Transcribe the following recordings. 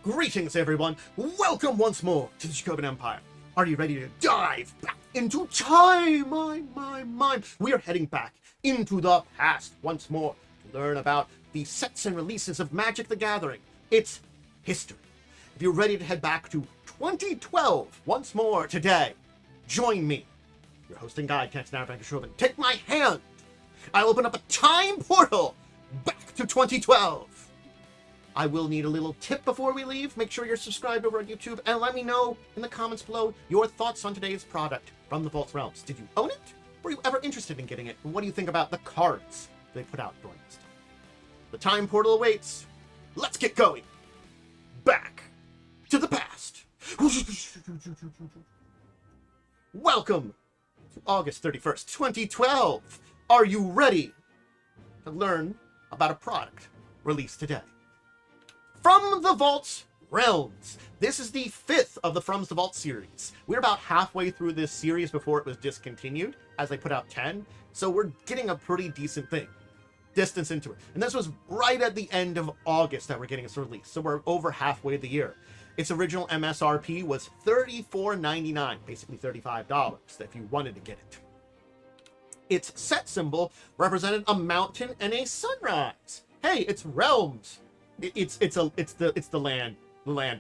Greetings, everyone. Welcome once more to the Dracovin Empire. Are you ready to dive back into time? We are heading back into the past once more to learn about the sets and releases of Magic the Gathering. It's history. If you're ready to head back to 2012 once more today, join me, your host and guide, Captain Dracovin. Take my hand. I'll open up a time portal back to 2012. I will need a little tip before we leave. Make sure you're subscribed over on YouTube and let me know in the comments below your thoughts on today's product from the Vault Realms. Did you own it? Were you ever interested in getting it? And what do you think about the cards they put out during this time? The time portal awaits. Let's get going. Back to the past. Welcome to August 31st, 2012. Are you ready to learn about a product released today? From the Vault Realms. This is the 5th of the From the Vault series. We're about halfway through this series before it was discontinued, as they put out 10, so we're getting a pretty decent distance into it. And this was right at the end of August that we're getting this release, so we're over halfway the year. Its original MSRP was $34.99, basically $35 if you wanted to get it. Its set symbol represented a mountain and a sunrise. Hey, it's Realms. It's the land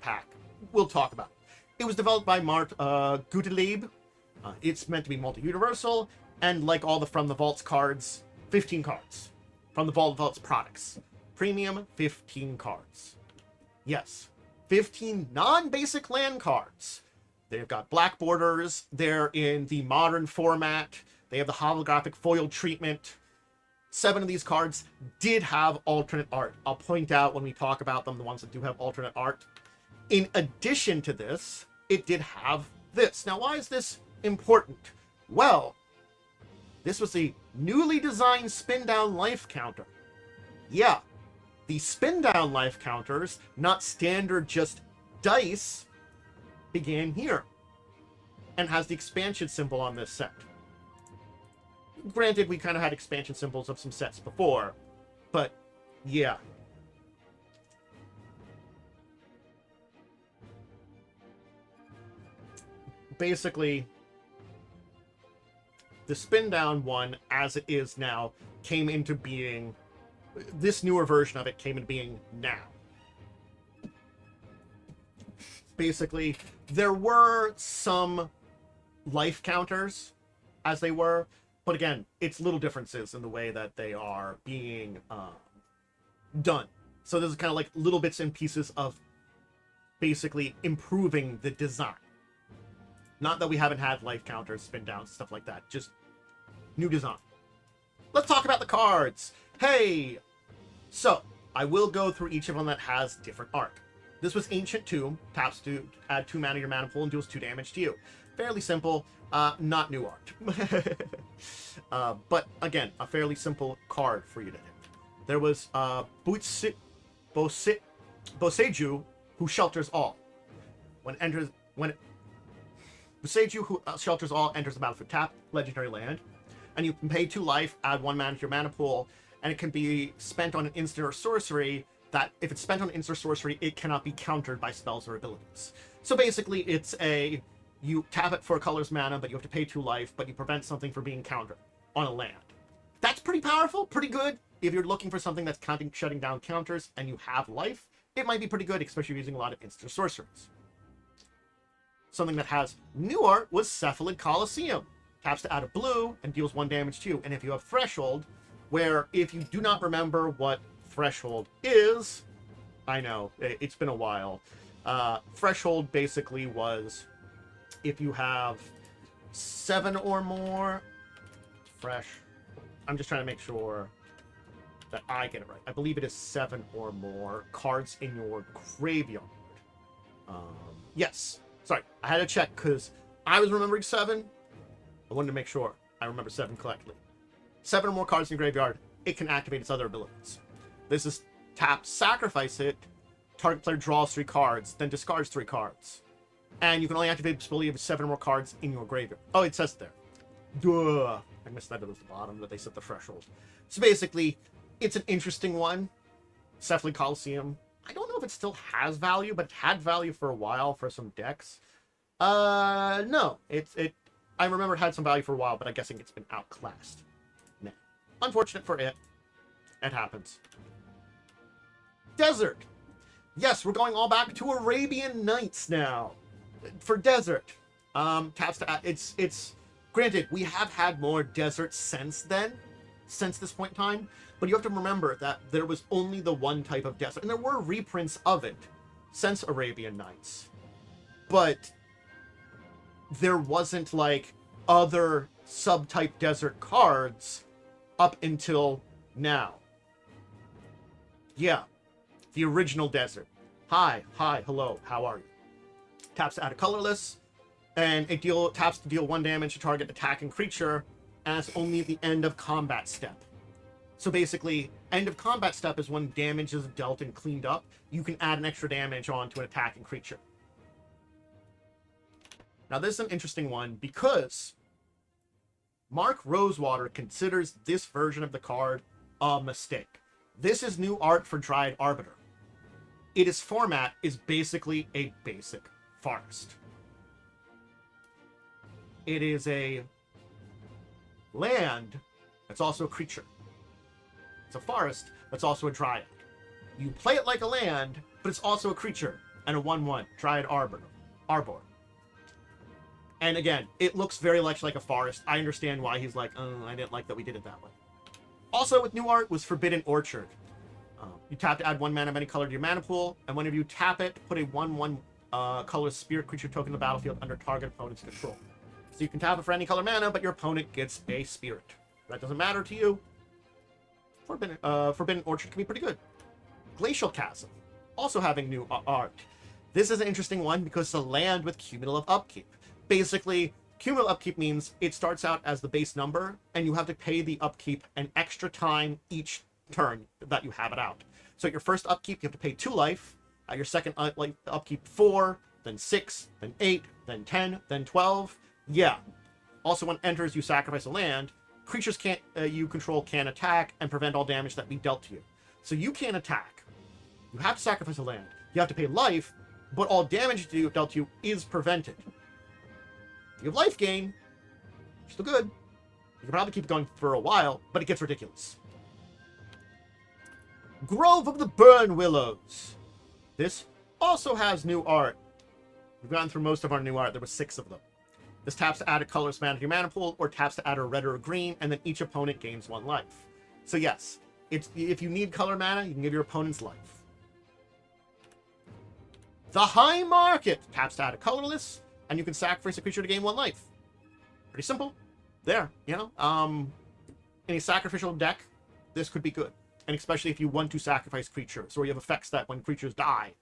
pack. We'll talk about it. It was developed by Mart Gottlieb. It's meant to be multi-universal, and like all the From the Vault's cards, 15 cards. From the Vault's products. Premium, 15 cards. Yes, 15 non-basic land cards. They've got black borders. They're in the modern format. They have the holographic foil treatment. 7 of these cards did have alternate art. I'll point out when we talk about them, the ones that do have alternate art. In addition to this, it did have this. Now, why is this important? Well, this was a newly designed spin-down life counter. Yeah, the spin-down life counters, not standard just dice, began here. And has the expansion symbol on this set. Granted, we kind of had expansion symbols of some sets before, but yeah. Basically, the spin down one, as it is now, came into being. This newer version of it came into being now. Basically, there were some life counters, as they were. But again, it's little differences in the way that they are being done. So there's kind of like little bits and pieces of basically improving the design. Not that we haven't had life counters, spin downs, stuff like that. Just new design. Let's talk about the cards. Hey! So, I will go through each of them that has different art. This was Ancient Tomb. Taps to add 2 mana to your mana pool and deals 2 damage to you. Fairly simple. Not new art. But again, a fairly simple card for you to hit. There was Boseiju, who shelters all. Boseiju, who shelters all, enters the battlefield tap, legendary land, and you can pay 2 life, add 1 mana to your mana pool, and it can be spent on an instant or sorcery. That if it's spent on instant or sorcery, it cannot be countered by spells or abilities. So basically, it's a you tap it for a color's mana, but you have to pay 2 life, but you prevent something from being countered on a land. That's pretty powerful, pretty good. If you're looking for something that's shutting down counters and you have life, it might be pretty good, especially using a lot of instant sorceries. Something that has new art was Cephalid Colosseum. Taps to add a blue and deals 1 damage to you. And if you have Threshold, where if you do not remember what Threshold is, I know, it's been a while. Threshold basically was, if you have 7 or more, I'm just trying to make sure that I get it right. I believe it is 7 or more cards in your graveyard. Yes. Sorry, I had to check because I was remembering 7. I wanted to make sure I remember 7 correctly. 7 or more cards in your graveyard, it can activate its other abilities. This is tap, sacrifice it, target player draws 3 cards, then discards 3 cards. And you can only activate the ability of 7 or more cards in your graveyard. Oh, it says it there. Duh. I missed that at the bottom, that they set the threshold. So basically, it's an interesting one. Cephalid Colosseum. I don't know if if it still has value, but it had value for a while for some decks. No. I remember it had some value for a while, but I'm guessing it's been outclassed. No. Unfortunate for it. It happens. Desert. Yes, we're going all back to Arabian Nights now. For Desert. Taps to... It's... Granted, we have had more Desert since then. Since this point in time. But you have to remember that there was only the one type of Desert. And there were reprints of it since Arabian Nights. But there wasn't, like, other subtype Desert cards up until now. Yeah. The original Desert. Hi, hello, how are you? Taps to add a colorless, and it taps to deal 1 damage to target attacking creature as only the end of combat step. So basically, end of combat step is when damage is dealt and cleaned up. You can add an extra damage onto an attacking creature. Now this is an interesting one because Mark Rosewater considers this version of the card a mistake. This is new art for Dryad Arbiter. Its format is basically a basic forest. It is a land that's also a creature. It's a forest that's also a Dryad. You play it like a land, but it's also a creature and a 1/1 Dryad Arbor. And again, it looks very much like a forest. I understand why he's like, oh, I didn't like that we did it that way. Also with new art was Forbidden Orchard. You tap to add 1 mana of any color to your mana pool, and whenever you tap it, put a 1/1 colorless spirit creature token in the battlefield under target opponent's control. So you can tap it for any color mana, but your opponent gets a spirit. That doesn't matter to you. Forbidden Orchard can be pretty good. Glacial Chasm, also having new art. This is an interesting one because it's a land with cumulative upkeep. Basically, cumulative upkeep means it starts out as the base number, and you have to pay the upkeep an extra time each turn that you have it out. So at your first upkeep, you have to pay 2 life. At your second upkeep, 4, then 6, then 8, then 10, then 12. Yeah. Also, when it enters, you sacrifice a land. Creatures you control can't attack and prevent all damage that be dealt to you. So you can't attack. You have to sacrifice a land. You have to pay life, but all damage dealt to you is prevented. You have life gain. Still good. You can probably keep it going for a while, but it gets ridiculous. Grove of the Burn Willows. This also has new art. We've gotten through most of our new art. There were 6 of them. This taps to add a colorless mana to your mana pool, or taps to add a red or a green, and then each opponent gains 1 life. So yes, if you need color mana, you can give your opponents life. The High Market taps to add a colorless, and you can sacrifice a creature to gain 1 life. Pretty simple. There, you know. In a sacrificial deck, this could be good. And especially if you want to sacrifice creatures, or you have effects that when creatures die,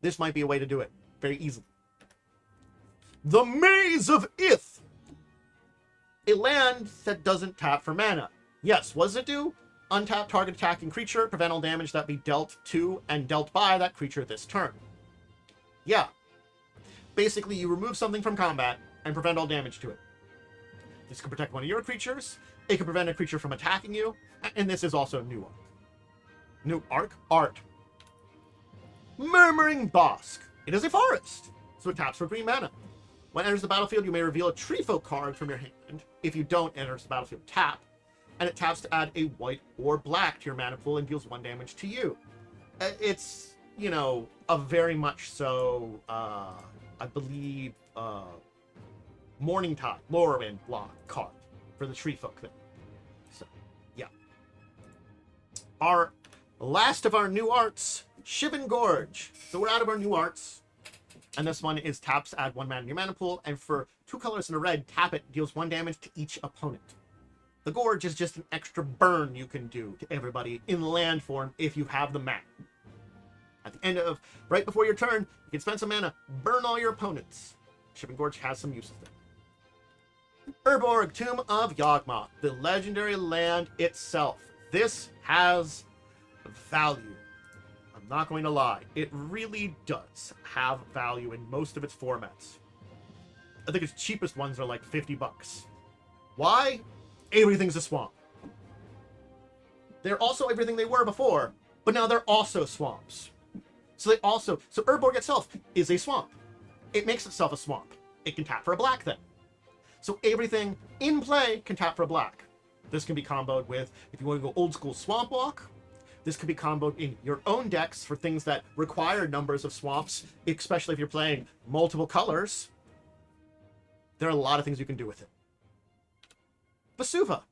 this might be a way to do it very easily. The Maze of Ith. A land that doesn't tap for mana. Yes, what does it do? Untap target attacking creature, prevent all damage that be dealt to and dealt by that creature this turn. Yeah. Basically, you remove something from combat and prevent all damage to it. This can protect one of your creatures. It can prevent a creature from attacking you. And this is also new art. New art. Murmuring Bosk. It is a forest, so it taps for green mana. When it enters the battlefield, you may reveal a Treefolk card from your hand. If you don't, it enters the battlefield tap. And it taps to add a white or black to your mana pool and deals 1 damage to you. It's, you know, a very much so, I believe, Morningtide, Lorwyn block card for the Treefolk thing. So, yeah. Our last of our new arts, Shivan Gorge. So we're out of our new arts. And this one is taps to add 1 mana in your mana pool, and for 2 colors and a red, tap it, deals 1 damage to each opponent. The Gorge is just an extra burn you can do to everybody in land form if you have the mana. At the end of, right before your turn, you can spend some mana, burn all your opponents. Shivan Gorge has some uses there. Urborg, Tomb of Yawgmoth, the legendary land itself. This has value. I'm not going to lie. It really does have value in most of its formats. I think its cheapest ones are like $50. Why? Everything's a swamp. They're also everything they were before, but now they're also swamps. So Urborg itself is a swamp. It makes itself a swamp. It can tap for a black then. So everything in play can tap for a black. This can be comboed with, if you want to go old school Swamp Walk, this could be comboed in your own decks for things that require numbers of swamps, especially if you're playing multiple colors. There are a lot of things you can do with it. Vesuva.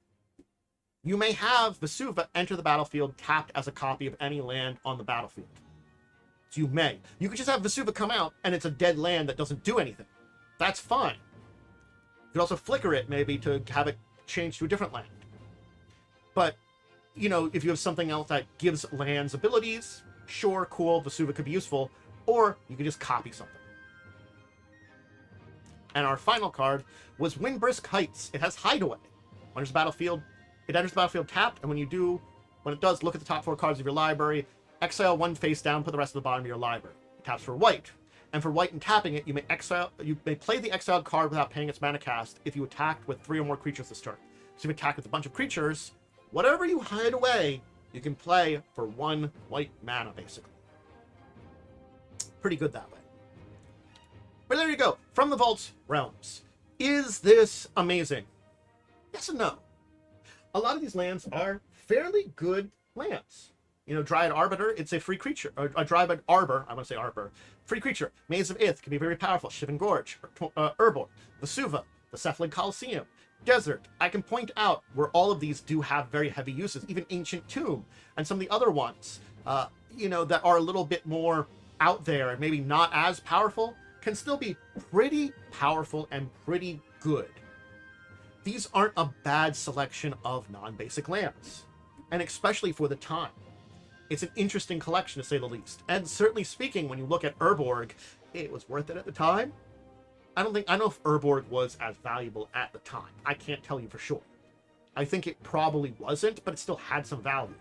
You may have Vesuva enter the battlefield tapped as a copy of any land on the battlefield. So you may. You could just have Vesuva come out and it's a dead land that doesn't do anything. That's fine. You could also flicker it maybe to have it change to a different land. But, you know, if you have something else that gives lands abilities, sure, cool, Vesuva could be useful. Or you could just copy something. And our final card was Windbrisk Heights. It has Hideaway. When there's a battlefield, it enters the battlefield tapped, and when it does, look at the top 4 cards of your library, exile 1 face down, put the rest of the bottom of your library. It taps for white. And for white and tapping it, you may play the exiled card without paying its mana cost if you attacked with 3 or more creatures this turn. So if you attack with a bunch of creatures, whatever you hide away, you can play for 1 white mana, basically. Pretty good that way. But there you go. From the Vault's Realms. Is this amazing? Yes and no. A lot of these lands are fairly good lands. You know, Dryad Arbiter, it's a free creature. Or a Dryad Arbor, I want to say Arbor. Free creature. Maze of Ith can be very powerful. Shivan Gorge, Urborg, Vesuva, the Cephalid Coliseum, Desert. I can point out where all of these do have very heavy uses. Even Ancient Tomb and some of the other ones, you know, that are a little bit more out there and maybe not as powerful, can still be pretty powerful and pretty good. These aren't a bad selection of non-basic lands, and especially for the time. It's an interesting collection, to say the least. And certainly speaking, when you look at Urborg, it was worth it at the time. I don't know if Urborg was as valuable at the time. I can't tell you for sure. I think it probably wasn't, but it still had some value.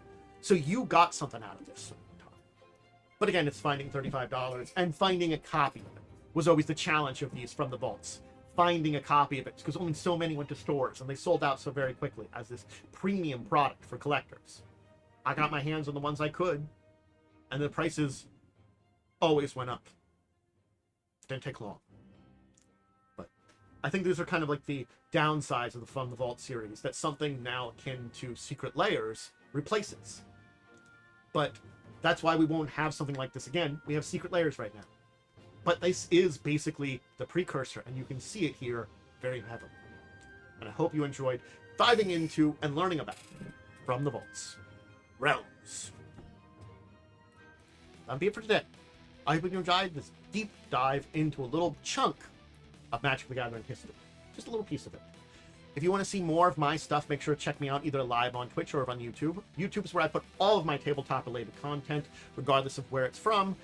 So you got something out of this. But again, it's finding $35 and finding a copy of it was always the challenge of these from the vaults. Finding a copy of it, because only so many went to stores, and they sold out so very quickly as this premium product for collectors. I got my hands on the ones I could, and the prices always went up. Didn't take long. But I think these are kind of like the downsides of the From the Vault series, that something now akin to Secret Layers replaces. But that's why we won't have something like this again. We have Secret Layers right now. But this is basically the precursor, and you can see it here very heavily. And I hope you enjoyed diving into and learning about From the Vault's Realms. That'll be it for today. I hope you enjoyed this deep dive into a little chunk of Magic the Gathering history. Just a little piece of it. If you want to see more of my stuff, make sure to check me out either live on Twitch or on YouTube. YouTube is where I put all of my tabletop-related content, regardless of where it's from.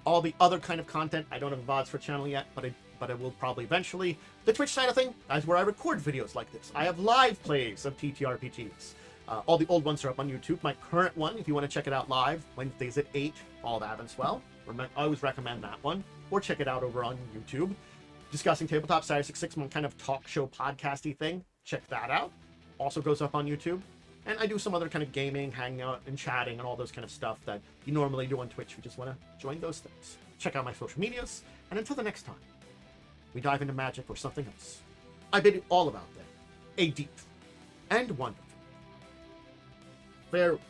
All the other kind of content, I don't have a VODs for channel yet, but I will probably eventually. The Twitch side of thing is where I record videos like this. I have live plays of TTRPGs. All the old ones are up on YouTube. My current one, if you want to check it out live, Wednesdays at 8, all of Avanswell. I always recommend that one. Or check it out over on YouTube. Discussing Tabletop, Saturday 6 one kind of talk show podcasty thing. Check that out. Also goes up on YouTube. And I do some other kind of gaming, hanging out, and chatting, and all those kind of stuff that you normally do on Twitch if you just want to join those things. Check out my social medias, and until the next time, we dive into Magic or something else. I bid you all about that a deep and wonderful farewell.